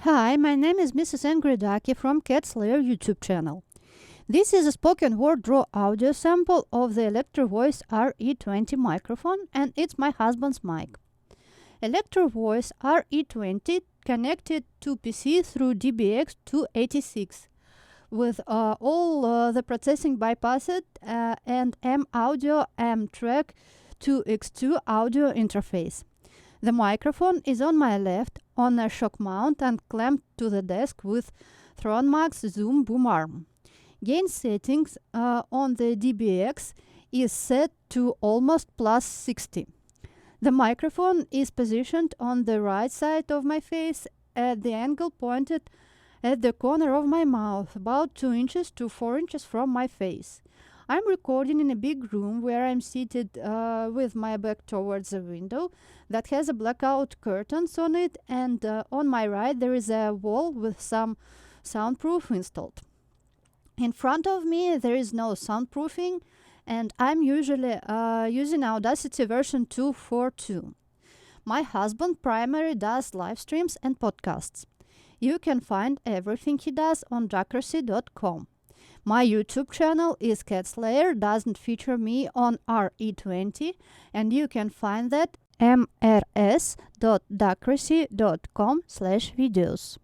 Hi, my name is Mrs Angry Ducky from Lair YouTube channel. This is a spoken word raw audio sample of the Electro Voice RE20 microphone, and it's my husband's mic. Electro Voice RE20 connected to PC through DBX286 with all the processing bypassed and M audio M track 2x2 audio interface. The microphone is on my left on a shock mount and clamped to the desk with Thronmax Zoom boom arm. Gain settings on the DBX is set to almost plus 60. The microphone is positioned on the right side of my face at the angle pointed at the corner of my mouth, about 2 inches to 4 inches from my face. I'm recording in a big room where I'm seated with my back towards the window that has a blackout curtains on it, and on my right there is a wall with some soundproof installed. In front of me there is no soundproofing, and I'm usually using Audacity version 2.4.2. My husband primarily does live streams and podcasts. You can find everything he does on duckracy.com. My YouTube channel is Lair, doesn't feature me on RE20, and you can find that mrs.duckracy.com/videos.